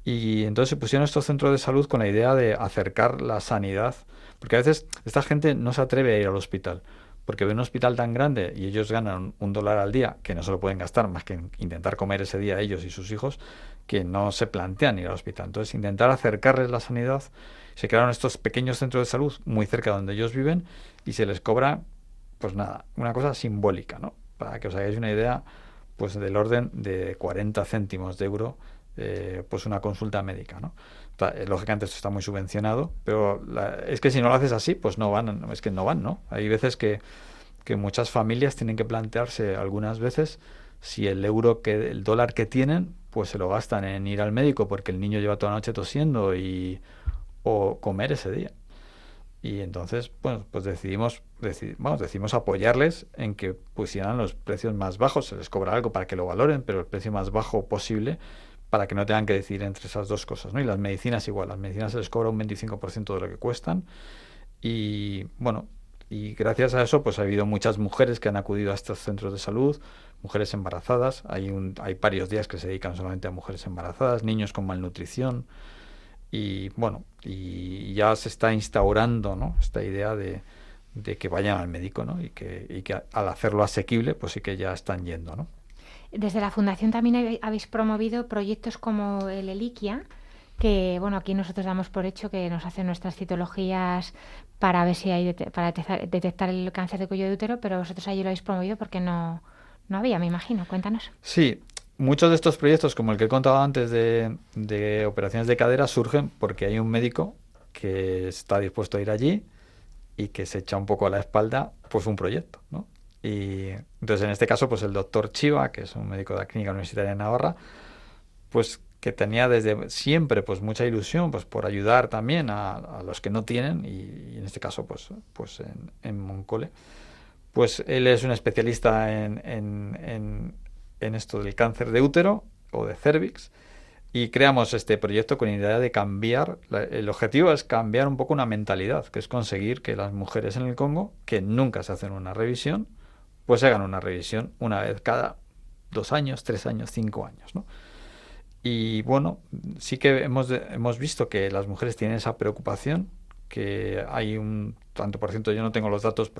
Y entonces se pusieron estos centros de salud con la idea de acercar la sanidad, porque a veces esta gente no se atreve a ir al hospital, porque ven un hospital tan grande y ellos ganan $1 al día, que no se lo pueden gastar más que intentar comer ese día ellos y sus hijos, que no se plantean ir al hospital. Entonces intentar acercarles la sanidad, se crearon estos pequeños centros de salud muy cerca de donde ellos viven, y se les cobra, pues nada, una cosa simbólica, ¿no? Para que os hagáis una idea, pues del orden de 40 céntimos de euro, pues una consulta médica, ¿no? Lógicamente esto está muy subvencionado, pero es que si no lo haces así, pues no van, ¿no? Hay veces que muchas familias tienen que plantearse algunas veces si el dólar que tienen, pues se lo gastan en ir al médico porque el niño lleva toda la noche tosiendo o comer ese día. Y entonces, bueno, pues decidimos apoyarles en que pusieran los precios más bajos. Se les cobra algo para que lo valoren, pero el precio más bajo posible, para que no tengan que decidir entre esas dos cosas, ¿no? Y las medicinas igual, las medicinas se les cobra un 25% de lo que cuestan, y bueno, y gracias a eso pues ha habido muchas mujeres que han acudido a estos centros de salud, mujeres embarazadas, hay varios días que se dedican solamente a mujeres embarazadas, niños con malnutrición, y bueno, y ya se está instaurando, ¿no?, esta idea de que vayan al médico, ¿no?, y que al hacerlo asequible pues sí que ya están yendo, ¿no? Desde la Fundación también habéis promovido proyectos como el Eliquia, que bueno, aquí nosotros damos por hecho que nos hacen nuestras citologías para ver si hay para detectar el cáncer de cuello de útero, pero vosotros allí lo habéis promovido porque no había, me imagino. Cuéntanos. Sí, muchos de estos proyectos, como el que he contado antes de operaciones de cadera, surgen porque hay un médico que está dispuesto a ir allí y que se echa un poco a la espalda pues un proyecto, ¿no? Y entonces en este caso pues el doctor Chiva, que es un médico de la Clínica Universitaria de Navarra, pues que tenía desde siempre pues mucha ilusión pues por ayudar también a los que no tienen y en este caso pues en Moncole, pues él es un especialista en esto del cáncer de útero o de cérvix. Y creamos este proyecto con la idea de cambiar, el objetivo es cambiar un poco una mentalidad, que es conseguir que las mujeres en el Congo, que nunca se hacen una revisión, pues hagan una revisión una vez cada 2 años, 3 años, 5 años, ¿no? Y bueno, sí que hemos visto que las mujeres tienen esa preocupación, que hay un tanto por ciento, yo no tengo los datos,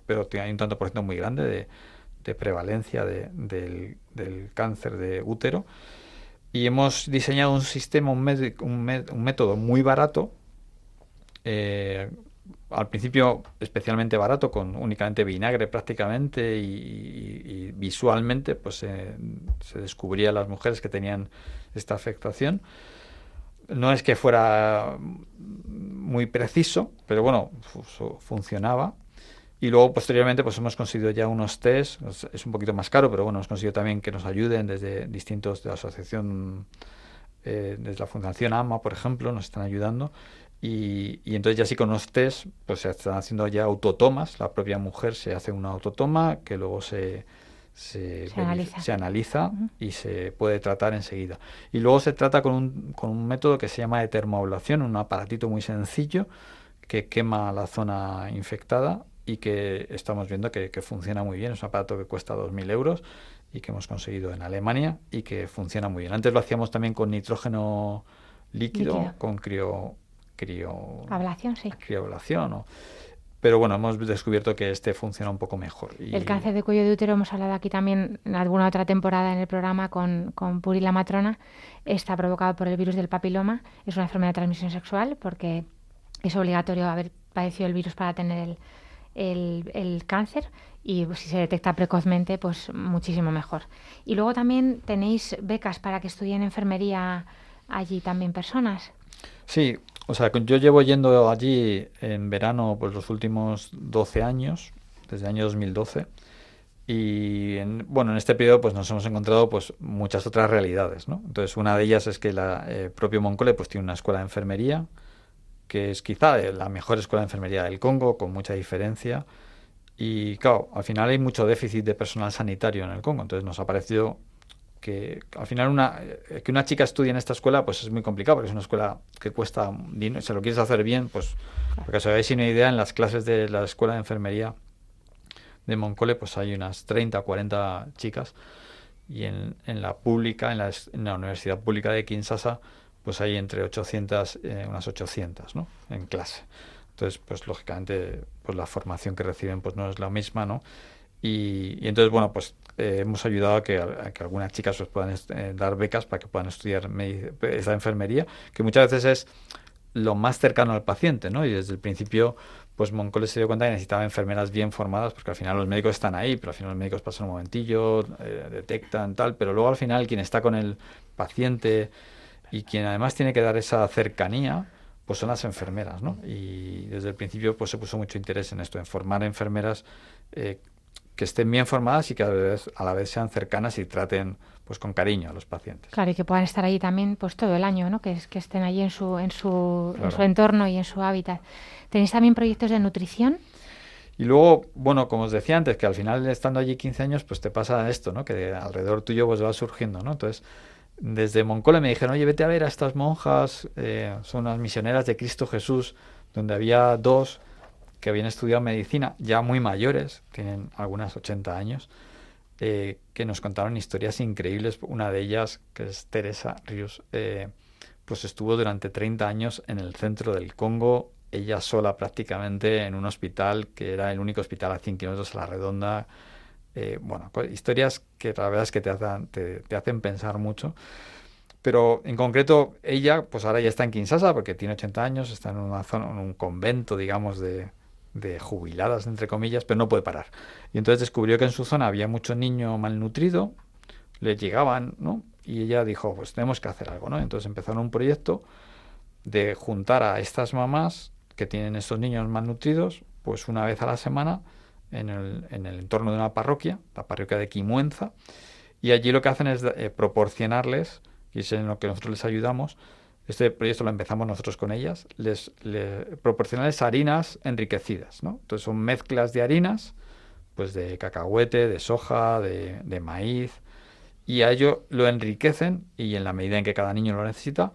pero hay un tanto por ciento muy grande de prevalencia del cáncer de útero. Y hemos diseñado un sistema, un método muy barato, al principio especialmente barato, con únicamente vinagre prácticamente y visualmente pues se descubría a las mujeres que tenían esta afectación. No es que fuera muy preciso, pero bueno, funcionaba. Y luego, posteriormente, pues hemos conseguido ya unos test, es un poquito más caro, pero bueno, hemos conseguido también que nos ayuden desde distintos de la asociación, desde la Fundación AMA, por ejemplo, nos están ayudando. Y entonces ya sí con unos test, pues se están haciendo ya autotomas, la propia mujer se hace una autotoma que luego se analiza y se puede tratar enseguida. Y luego se trata con un método que se llama de termoablación, un aparatito muy sencillo que quema la zona infectada y que estamos viendo que funciona muy bien. Es un aparato que cuesta 2.000 euros y que hemos conseguido en Alemania y que funciona muy bien. Antes lo hacíamos también con nitrógeno líquido. Con Ablación, sí. Crioablación, ¿no? Pero bueno, hemos descubierto que funciona un poco mejor. El cáncer de cuello de útero, hemos hablado aquí también en alguna otra temporada en el programa con Puri la matrona, está provocado por el virus del papiloma. Es una enfermedad de transmisión sexual porque es obligatorio haber padecido el virus para tener el cáncer y si se detecta precozmente, pues muchísimo mejor. Y luego también tenéis becas para que estudien enfermería allí también personas. Sí, o sea, yo llevo yendo allí en verano pues los últimos 12 años, desde el año 2012, y en este periodo pues nos hemos encontrado pues muchas otras realidades, ¿no? Entonces una de ellas es que el propio Moncole pues tiene una escuela de enfermería que es quizá la mejor escuela de enfermería del Congo, con mucha diferencia. Y claro, al final hay mucho déficit de personal sanitario en el Congo, entonces nos ha parecido que al final que una chica estudie en esta escuela pues es muy complicado, porque es una escuela que cuesta dinero, si lo quieres hacer bien, pues porque os hagáis una idea, en las clases de la escuela de enfermería de Moncole pues hay unas 30 o 40 chicas, y en la pública, en la Universidad Pública de Kinshasa, pues hay entre 800, unas 800, ¿no? En clase. Entonces, pues lógicamente, pues la formación que reciben pues no es la misma, ¿no? Y entonces, bueno, pues hemos ayudado a que algunas chicas pues puedan dar becas para que puedan estudiar esa enfermería, que muchas veces es lo más cercano al paciente, ¿no? Y desde el principio, pues Moncole se dio cuenta que necesitaba enfermeras bien formadas, porque al final los médicos están ahí, pero al final los médicos pasan un momentillo, detectan tal, pero luego al final quien está con el paciente y quien además tiene que dar esa cercanía, pues son las enfermeras, ¿no? Y desde el principio pues se puso mucho interés en esto, en formar enfermeras que estén bien formadas y que a la vez sean cercanas y traten pues con cariño a los pacientes. Claro, y que puedan estar allí también pues todo el año, ¿no? Que estén allí en su Claro. entorno y en su hábitat. ¿Tenéis también proyectos de nutrición? Y luego, bueno, como os decía antes, que al final estando allí 15 años, pues te pasa esto, ¿no? Que alrededor tuyo pues va surgiendo, ¿no? Entonces, desde Moncole me dijeron, oye, vete a ver a estas monjas, son unas misioneras de Cristo Jesús, donde había 2 que habían estudiado medicina, ya muy mayores, tienen algunas 80 años, que nos contaron historias increíbles. Una de ellas, que es Teresa Rius, pues estuvo durante 30 años en el centro del Congo, ella sola prácticamente, en un hospital que era el único hospital a 100 kilómetros a la redonda. Bueno, historias que la verdad es que te hacen pensar mucho. Pero en concreto ella, pues ahora ya está en Kinshasa porque tiene 80 años, está en una zona, en un convento, digamos, de jubiladas, entre comillas, pero no puede parar. Y entonces descubrió que en su zona había mucho niño malnutrido, le llegaban, ¿no? Y ella dijo, pues tenemos que hacer algo, ¿no? Entonces empezaron un proyecto de juntar a estas mamás que tienen estos niños malnutridos, pues una vez a la semana en el entorno de una parroquia, la parroquia de Quimuenza, y allí lo que hacen es proporcionarles, y es en lo que nosotros les ayudamos. Este proyecto lo empezamos nosotros con ellas, les proporcionarles harinas enriquecidas, ¿no? Entonces son mezclas de harinas, pues de cacahuete, de soja, de maíz, y a ello lo enriquecen, y en la medida en que cada niño lo necesita,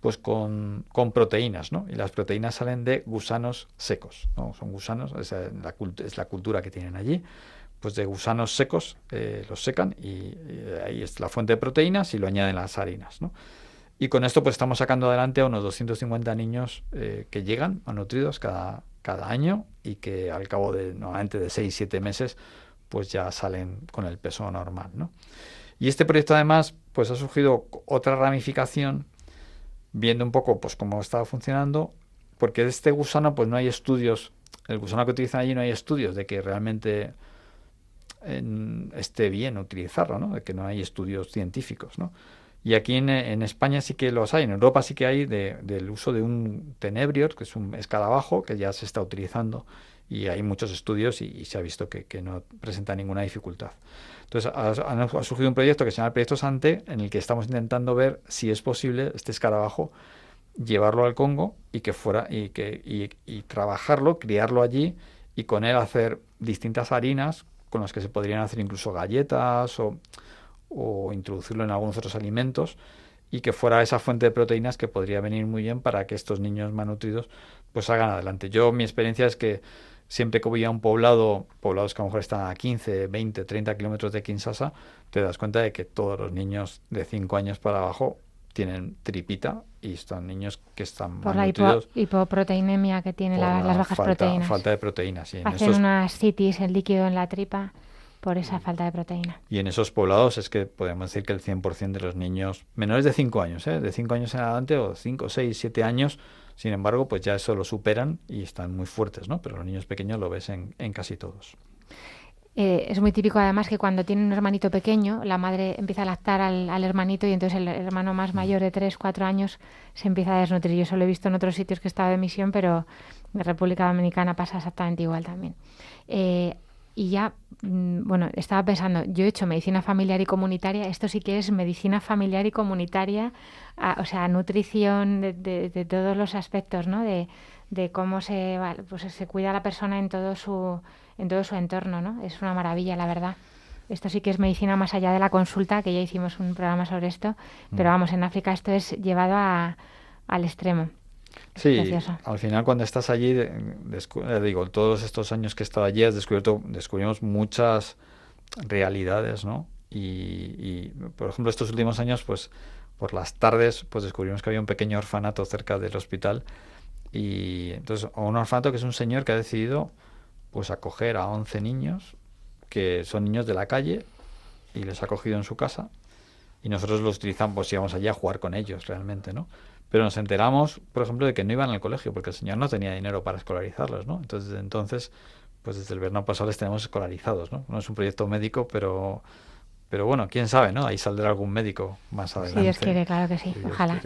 pues con proteínas, ¿no? Y las proteínas salen de gusanos secos, ¿no? Son gusanos, es la cultura que tienen allí, pues de gusanos secos, los secan y ahí es la fuente de proteínas y lo añaden las harinas, ¿no? Y con esto pues estamos sacando adelante a unos 250 niños que llegan malnutridos cada año y que al cabo de normalmente de 6-7 meses pues ya salen con el peso normal, ¿no? Y este proyecto además pues ha surgido otra ramificación viendo un poco pues cómo estaba funcionando, porque de este gusano pues no hay estudios, el gusano que utilizan allí no hay estudios de que realmente esté bien utilizarlo, ¿no? De que no hay estudios científicos, ¿no? Y aquí en España sí que los hay, en Europa sí que hay del uso de un tenebrios, que es un escarabajo que ya se está utilizando y hay muchos estudios y se ha visto que no presenta ninguna dificultad. Entonces ha surgido un proyecto que se llama el Proyecto Sante, en el que estamos intentando ver si es posible este escarabajo llevarlo al Congo y que fuera y trabajarlo, criarlo allí y con él hacer distintas harinas con las que se podrían hacer incluso galletas o introducirlo en algunos otros alimentos y que fuera esa fuente de proteínas que podría venir muy bien para que estos niños malnutridos pues salgan adelante. Mi experiencia es que siempre que voy a un poblados que a lo mejor están a 15, 20, 30 kilómetros de Kinshasa, te das cuenta de que todos los niños de 5 años para abajo tienen tripita y están niños que están por malnutridos. La hipoproteinemia que tienen las bajas proteínas. Falta de proteínas. Sí, hacen unas citis, el líquido en la tripa, por esa falta de proteína. Y en esos poblados es que podemos decir que el 100% de los niños menores de 5 años, de 5 años en adelante o 5, 6, 7 años, sin embargo, pues ya eso lo superan y están muy fuertes, ¿no? Pero los niños pequeños lo ves en casi todos. Es muy típico además que cuando tiene un hermanito pequeño, la madre empieza a lactar al hermanito y entonces el hermano más mayor de 3, 4 años se empieza a desnutrir. Yo eso lo he visto en otros sitios que he estado de misión, pero en República Dominicana pasa exactamente igual también. Y ya, bueno, estaba pensando, yo he hecho medicina familiar y comunitaria, esto sí que es medicina familiar y comunitaria, o sea, nutrición de todos los aspectos, ¿no? De cómo se cuida a la persona en todo su entorno, ¿no? Es una maravilla, la verdad. Esto sí que es medicina más allá de la consulta, que ya hicimos un programa sobre esto, pero vamos, en África esto es llevado al extremo. Sí, precioso. Al final cuando estás allí, todos estos años que he estado allí descubrimos muchas realidades, ¿no? Y por ejemplo, estos últimos años, pues por las tardes, pues descubrimos que había un pequeño orfanato cerca del hospital y entonces un orfanato que es un señor que ha decidido pues acoger a 11 niños que son niños de la calle y les ha acogido en su casa y nosotros los utilizamos, pues íbamos allí a jugar con ellos realmente, ¿no? Pero nos enteramos, por ejemplo, de que no iban al colegio porque el señor no tenía dinero para escolarizarlos, ¿no? Entonces, pues desde el verano pasado les tenemos escolarizados, ¿no? No es un proyecto médico, pero bueno, quién sabe, ¿no? Ahí saldrá algún médico más adelante. Si Dios quiere, claro que sí, ojalá.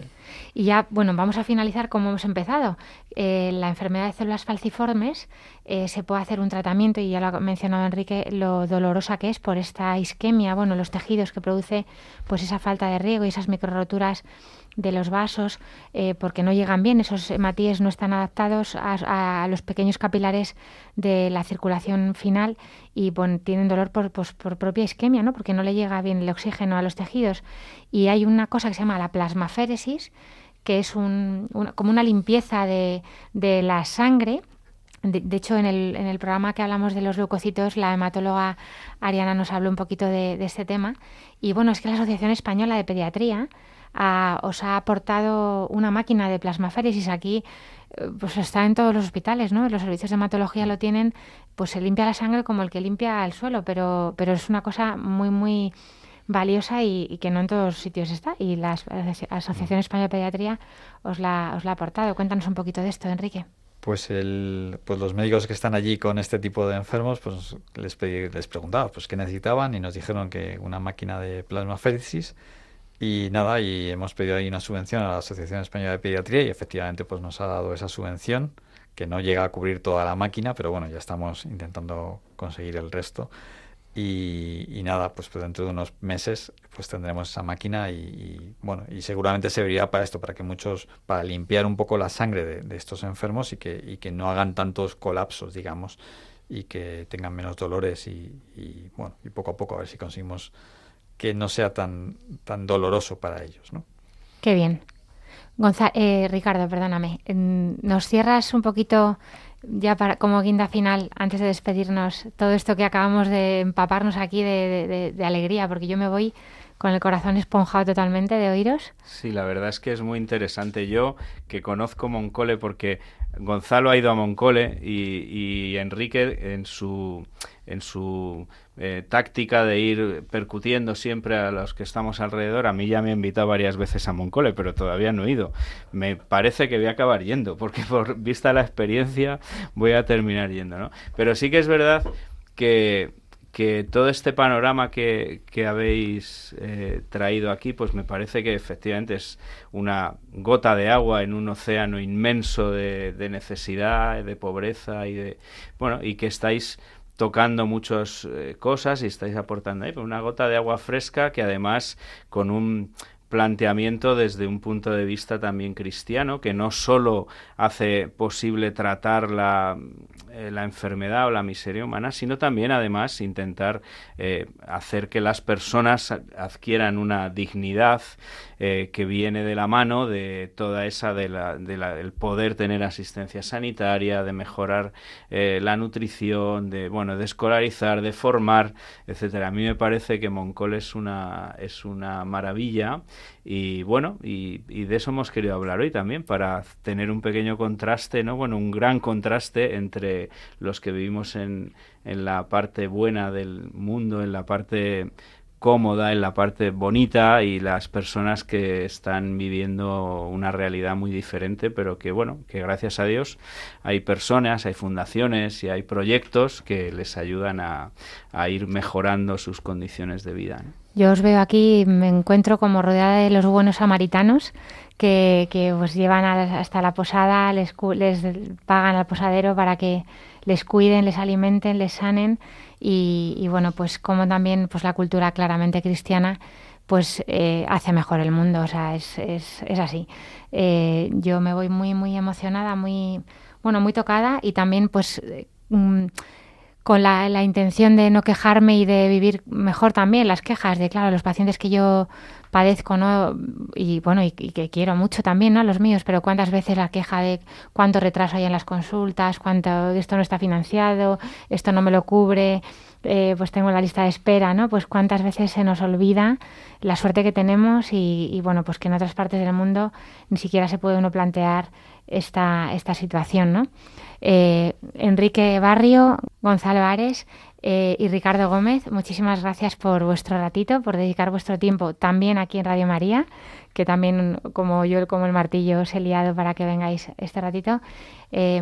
Y ya, bueno, vamos a finalizar como hemos empezado. La enfermedad de células falciformes se puede hacer un tratamiento, y ya lo ha mencionado Enrique, lo dolorosa que es por esta isquemia, bueno, los tejidos que produce pues esa falta de riego y esas microroturas de los vasos, porque no llegan bien, esos hematíes no están adaptados a los pequeños capilares de la circulación final y tienen dolor por propia isquemia, ¿no? Porque no le llega bien el oxígeno a los tejidos. Y hay una cosa que se llama la plasmaféresis, que es como una limpieza de la sangre. De hecho, en el programa que hablamos de los leucocitos, la hematóloga Ariana nos habló un poquito de este tema. Y bueno, es que la Asociación Española de Pediatría os ha aportado una máquina de plasmaféresis. Aquí pues está en todos los hospitales, ¿no? Los servicios de hematología lo tienen, pues se limpia la sangre como el que limpia el suelo, pero es una cosa muy, muy, valiosa y que no en todos sitios está. Y la Asociación Española de Pediatría os la ha aportado. Cuéntanos un poquito de esto, Enrique. Pues los médicos que están allí con este tipo de enfermos, pues les preguntaba pues qué necesitaban y nos dijeron que una máquina de plasmaféresis y nada, y hemos pedido ahí una subvención a la Asociación Española de Pediatría y efectivamente pues nos ha dado esa subvención que no llega a cubrir toda la máquina, pero bueno, ya estamos intentando conseguir el resto. Y nada, pues dentro de unos meses pues tendremos esa máquina y seguramente servirá para esto, para limpiar un poco la sangre de estos enfermos y que no hagan tantos colapsos, digamos, y que tengan menos dolores y poco a poco a ver si conseguimos que no sea tan doloroso para ellos, ¿no? Qué bien. Ricardo, perdóname, ¿nos cierras un poquito ya como guinda final, antes de despedirnos, todo esto que acabamos de empaparnos aquí de alegría? Porque yo me voy con el corazón esponjado totalmente de oíros. Sí, la verdad es que es muy interesante. Yo, que conozco Moncole, porque Gonzalo ha ido a Moncole y Enrique en su táctica de ir percutiendo siempre a los que estamos alrededor. A mí ya me ha invitado varias veces a Moncole, pero todavía no he ido. Me parece que voy a acabar yendo, porque por vista la experiencia voy a terminar yendo, ¿no? Pero sí que es verdad que todo este panorama que habéis traído aquí, pues me parece que efectivamente es una gota de agua en un océano inmenso de necesidad, de pobreza y que estáis tocando muchas cosas y estáis aportando ahí, pero una gota de agua fresca que además con un planteamiento desde un punto de vista también cristiano, que no solo hace posible tratar la enfermedad o la miseria humana, sino también además intentar hacer que las personas adquieran una dignidad que viene de la mano de toda esa del poder tener asistencia sanitaria, de mejorar la nutrición, de escolarizar, de formar, etcétera. A mí me parece que Moncole es una maravilla. Y de eso hemos querido hablar hoy también, para tener un pequeño contraste, ¿no? Un gran contraste entre los que vivimos en la parte buena del mundo, en la parte cómoda, en la parte bonita, y las personas que están viviendo una realidad muy diferente, pero que gracias a Dios hay personas, hay fundaciones y hay proyectos que les ayudan a ir mejorando sus condiciones de vida, ¿no? Yo os veo aquí, me encuentro como rodeada de los buenos samaritanos que os llevan hasta la posada, les pagan al posadero para que les cuiden, les alimenten, les sanen y pues como también pues la cultura claramente cristiana pues hace mejor el mundo, o sea, es así. Yo me voy muy, muy emocionada, muy tocada y también pues con la intención de no quejarme y de vivir mejor también las quejas de, claro, los pacientes que yo padezco, ¿no? Y que quiero mucho también, ¿no? A los míos, pero cuántas veces la queja de cuánto retraso hay en las consultas, cuánto esto no está financiado, esto no me lo cubre, pues tengo la lista de espera, ¿no? Pues cuántas veces se nos olvida la suerte que tenemos y pues que en otras partes del mundo ni siquiera se puede uno plantear esta situación, ¿no? Enrique Barrio, Gonzalo Ares y Ricardo Gómez, muchísimas gracias por vuestro ratito, por dedicar vuestro tiempo también aquí en Radio María, que también como el martillo os he liado para que vengáis este ratito.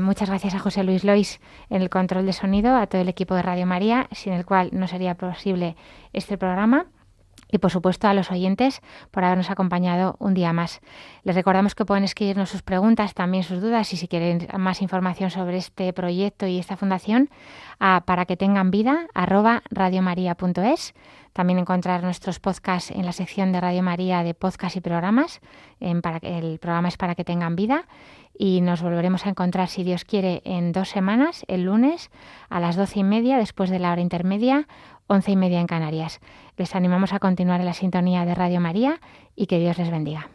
Muchas gracias a José Luis Lois en el control de sonido, a todo el equipo de Radio María, sin el cual no sería posible este programa. Y, por supuesto, a los oyentes por habernos acompañado un día más. Les recordamos que pueden escribirnos sus preguntas, también sus dudas, y si quieren más información sobre este proyecto y esta fundación, a paraquetenganvida@radiomaria.es. También encontrar nuestros podcasts en la sección de Radio María de podcast y programas. El programa es Para que tengan vida. Y nos volveremos a encontrar, si Dios quiere, en 2 semanas, el lunes a las 12:30, después de la hora intermedia, 11:30 en Canarias. Les animamos a continuar en la sintonía de Radio María y que Dios les bendiga.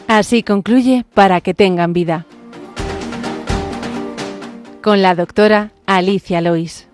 Así concluye Para que tengan vida, con la doctora Alicia Lois.